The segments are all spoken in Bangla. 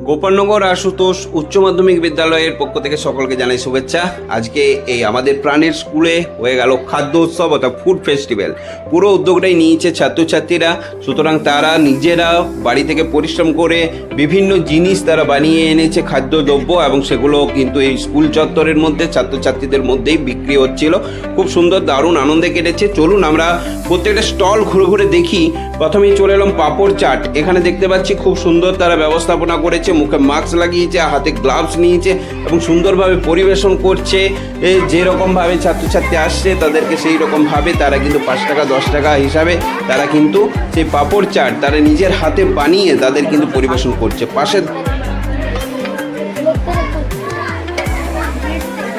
গোপালনগর আশুতোষ উচ্চ মাধ্যমিক বিদ্যালয়ের পক্ষ থেকে সকলকে জানাই শুভেচ্ছা। আজকে এই আমাদের প্রাণের স্কুলে হয়ে গেল খাদ্য উৎসব অর্থাৎ ফুড ফেস্টিভ্যাল। পুরো উদ্যোগটাই নিয়েছে ছাত্রছাত্রীরা, সুতরাং তারা নিজেরা বাড়ি থেকে পরিশ্রম করে বিভিন্ন জিনিস তারা বানিয়ে এনেছে খাদ্যদ্রব্য, এবং সেগুলো কিন্তু এই স্কুল চত্বরের মধ্যে ছাত্রছাত্রীদের মধ্যেই বিক্রি হচ্ছিল। খুব সুন্দর, দারুণ আনন্দে কেটেছে। চলুন আমরা প্রত্যেকটা স্টল ঘুরে ঘুরে দেখি। প্রথমেই চলে এলাম পাঁপড় চাট। এখানে দেখতে পাচ্ছি খুব সুন্দর তারা ব্যবস্থাপনা করেছে, মুখে মাস্ক লাগিয়েছে, হাতে গ্লাভস নিয়েছে এবং সুন্দরভাবে পরিবেশন করছে। যেরকমভাবে ছাত্রছাত্রী আসছে তাদেরকে সেই রকমভাবে তারা কিন্তু 5 টাকা 10 টাকা হিসাবে তারা কিন্তু সেই পাঁপড় চাট তারা নিজের হাতে বানিয়ে তাদের কিন্তু পরিবেশন করছে। পাশে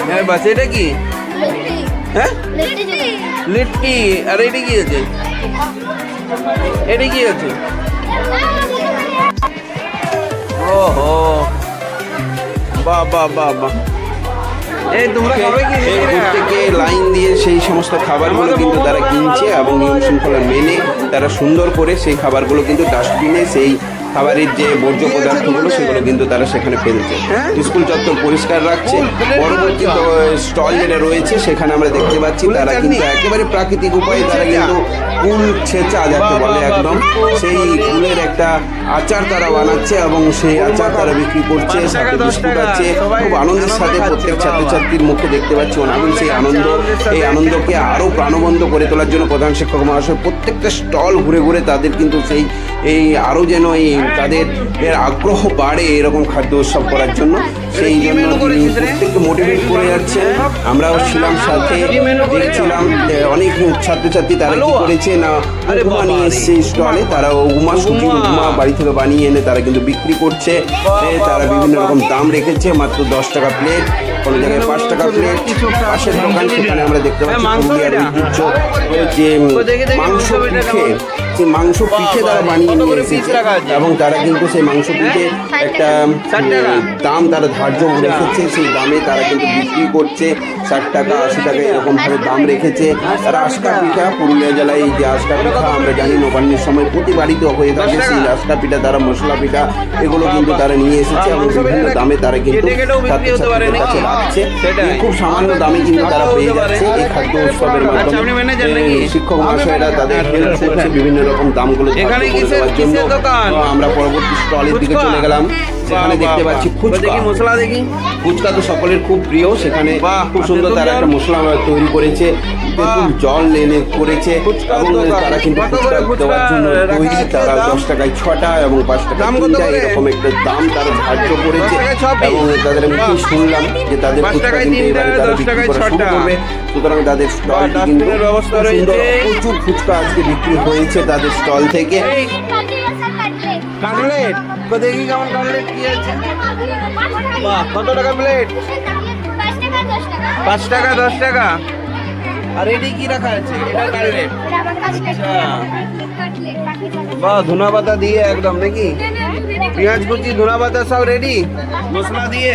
হ্যাঁ বাস, এটা কি? হ্যাঁ লিট্টি। আর এটা কি আছে? এটা কি আছে? ওহো, বাহ বাহ বাহ বাহ। এই তোমরা প্রত্যেকে লাইন দিয়ে সেই সমস্ত খাবারগুলো কিন্তু তারা কিনছে এবং নিয়ম শৃঙ্খলা মেনে তারা সুন্দর করে সেই খাবারগুলো কিন্তু ডাস্টবিনে সেই খাবারের যে বর্জ্য পদার্থগুলো সেগুলো কিন্তু তারা সেখানে ফেলছে। স্কুল চত্বর পরিষ্কার রাখছে। পরবর্তী স্টল যেটা রয়েছে সেখানে আমরা দেখতে পাচ্ছি তারা কিন্তু একেবারে প্রাকৃতিক উপায়ে তারা কিন্তু কুল ছেঁচা যাকে বলে একদম সেই কুলের একটা আচার তারা বানাচ্ছে এবং সেই আচার তারা বিক্রি করছে। সাথে বিস্কুট আছে। খুব আনন্দের সাথে প্রত্যেক ছাত্রছাত্রীর মুখে দেখতে পাচ্ছি অনাবিল সেই আনন্দ। এই আনন্দকে আরও প্রাণবন্ত করে তোলার জন্য প্রধান শিক্ষক মহাশয় প্রত্যেকটা স্টল ঘুরে ঘুরে তাদের কিন্তু সেই আরও যেন তাদের আগ্রহ বাড়ে এরকম খাদ্য উৎসব করার জন্য, সেই জন্য প্রত্যেককে মোটিভেট করে যাচ্ছেন। আমরাও ছিলাম সাথে, দেখছিলাম অনেক ছাত্রছাত্রী তারা কি করেছে না উপমা নিয়ে এসছে স্টলে। তারা উপমা সুজি উপমা বাড়ি থেকে বানিয়ে এনে তারা কিন্তু বিক্রি করছে। তারা বিভিন্ন রকম দাম রেখেছে, মাত্র 10 টাকা প্লেট, কোনো জায়গায় 5 টাকা প্লেট। পাশের দোকান সেখানে আমরা দেখতে পাচ্ছি পুরুলিয়ার ঐতিহ্য যে মাংস পিঠে, সেই মাংস পিঠে তারা বানিয়ে নিয়ে এসেছে এবং তারা কিন্তু সেই মাংস পিঠে একটা দাম তারা ধার্য রেখেছে। সেই দামে তারা কিন্তু বিক্রি করছে 60 টাকা 80 টাকা এরকমভাবে দাম রেখেছে। তারা আস্কা পিঠা, পুরুলিয়া জেলায় এই যে আস্কা পিঠা আমরা জানি নবান্নের সময় প্রতি বাড়িতে হয়ে থাকে, সেই আস্কা পিঠা তারা মশলা পিঠা এগুলো কিন্তু তারা নিয়ে এসেছে এবং বিভিন্ন দামে তারা কিন্তু ছাত্রছাত্রীদের কাছে রাখছে। খুব সামান্য দামে কিন্তু তারা পেয়ে যাচ্ছে এই খাদ্য উৎসবের মাধ্যমে। শিক্ষক মহাশয়রা তাদের হেল্প করছে বিভিন্ন রকম দামগুলো দেওয়ার জন্য। আমরা পরবর্তী স্টলের দিকে চলে গেলাম। সেখানে দেখতে পাচ্ছি ফুচকা। মশলা দেখি, ফুচকা তো সকলের খুব প্রিয়। সেখানে খুব সুন্দর তারা একটা মশলা তৈরি করেছে, তেঁতুল জল এনে করেছে এবং তারা কিন্তু ফুচকা দেওয়ার জন্য তৈরি। তারা 10 টাকায় 6টা এবং 5 টাকা 3টা এরকম একটা দাম তারা ধার্য করেছে এবং তাদের মুখে শুনলাম যে তাদের ফুচকা কিন্তু এবারে তারা বিক্রি করা শুরু করবে। সুতরাং তাদের স্টলটি কিন্তু সুন্দর, প্রচুর ফুচকা আজকে বিক্রি হয়েছে তাদের স্টল থেকে। কাটলেট দেখি কেমন কাটলেট কি আছে? বাহ, কত টাকা প্লেট? 5 টাকা 10 টাকা। আর এটি কি রাখা আছে? এটা কাটলেট। বাহ, ধনা পাতা দিয়ে একদম নাকি? পেঁয়াজ কুচি, ধনা পাতা সব রেডি মশলা দিয়ে।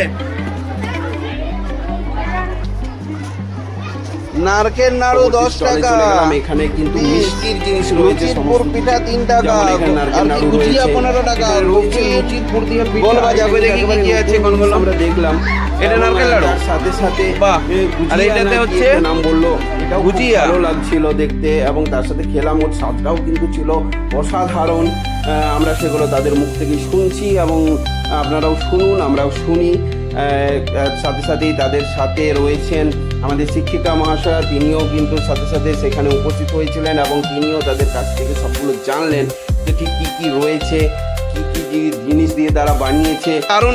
নারকেল নাড়ু 10 টাকা। এখানে কিন্তু মিষ্টির জিনিস রয়েছে, পিঠা 3 টাকা, আর গুজিয়া 15 টাকা, লুচির পুর দিয়ে পিঠা যাবে। দেখি কি আছে কোনগুলো আমরা দেখলাম। এটা নারকেল নাড়ু, সাথে সাথে বাহ, আর এটাতে হচ্ছে নাম বললো এটা গুজিয়া। ভালো লাগছিল দেখতে এবং তার সাথে খেলাম, ওর স্বাদটাও কিন্তু ছিল অসাধারণ। আমরা সেগুলো তাদের মুখ থেকে শুনছি এবং আপনারাও শুনুন, আমরাও শুনি। সাথে সাথেই তাদের সাথে রয়েছেন আমাদের শিক্ষিকা মহাশয়া, তিনিও কিন্তু সাথে সাথে সেখানে উপস্থিত হয়েছিলেন এবং তিনিও তাদের কাছ থেকে সবগুলো জানলেন যে ঠিক কী কী রয়েছে, কী কী জিনিস দিয়ে তারা বানিয়েছে। কারণ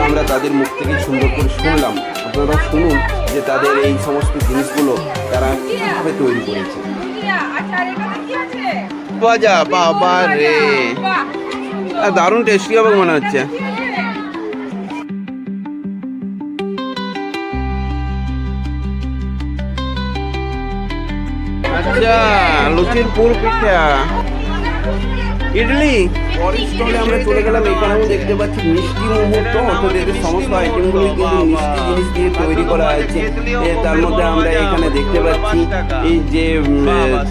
আমরা তাদের মুখ থেকে সুন্দর করে শুনলাম। আপনারাও শুনুন যে তাদের এই সমস্ত জিনিসগুলো তারা কীভাবে তৈরি করেছে। বাজা বাবা রে, দারুণ টেস্টি হবে মনে হচ্ছে। আচ্ছা, লুচির পুর পিঠা ইডলি। পরের স্টলে আমরা চলে গেলাম, এখানেও দেখতে পাচ্ছি মিষ্টি মুহূর্ত, অর্থাৎ এদের সমস্ত আইটেমগুলো কিন্তু মিষ্টি জিনিস দিয়ে তৈরি করা হয়েছে। তার মধ্যে আমরা এখানে দেখতে পাচ্ছি এই যে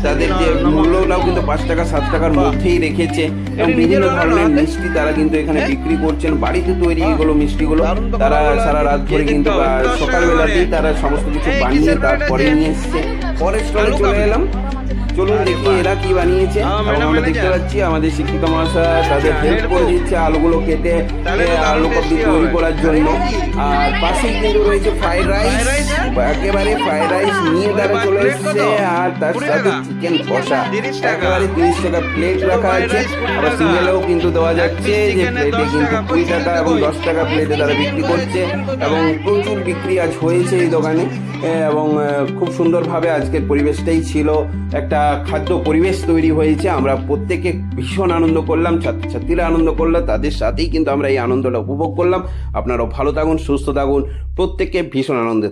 তাদের যে মূল্যটাও কিন্তু 5 টাকা 7 টাকার মধ্যেই রেখেছে, এবং বিভিন্ন ধরনের মিষ্টি তারা কিন্তু এখানে বিক্রি করছেন। বাড়িতে তৈরি এগুলো মিষ্টিগুলো তারা সারা রাত ধরে কিন্তু সকালবেলাতেই তারা সমস্ত কিছু বানিয়ে তারপরে নিয়ে এসছে। পরের স্টলে চলে এলাম, চলুন দেখি এরা কি বানিয়েছে। এবং আমরা দেখতে পাচ্ছি আমাদের শিক্ষিকা মহাশয় তাদের হেল্প করে দিচ্ছে আলুগুলো কেটে আলু কপি তৈরি করার জন্য। আর পাশেই কিন্তু রয়েছে ফ্রাইড রাইস, একেবারে ফ্রাইড রাইস নিয়ে তারা চলে এসছে, আর তার সাথে চিকেন কষা একেবারে 30 টাকা প্লেট রাখা আছে। আবার সিঙ্গেলেও কিন্তু দেওয়া যাচ্ছে, যে প্লেটে কিন্তু 20 টাকা এবং 10 টাকা প্লেটে তারা বিক্রি করছে, এবং প্রচুর বিক্রি আজ হয়েছে এই দোকানে। এবং খুব সুন্দরভাবে আজকের পরিবেশটাই ছিল, একটা খাদ্য পরিবেশ তৈরি হয়েছে। আমরা প্রত্যেকে ভীষণ আনন্দ করলাম, ছাত্রছাত্রীরা আনন্দ করলো, তাদের সাথেই কিন্তু আমরা এই আনন্দটা উপভোগ করলাম। আপনারাও ভালো থাকুন, সুস্থ থাকুন, প্রত্যেককে ভীষণ আনন্দে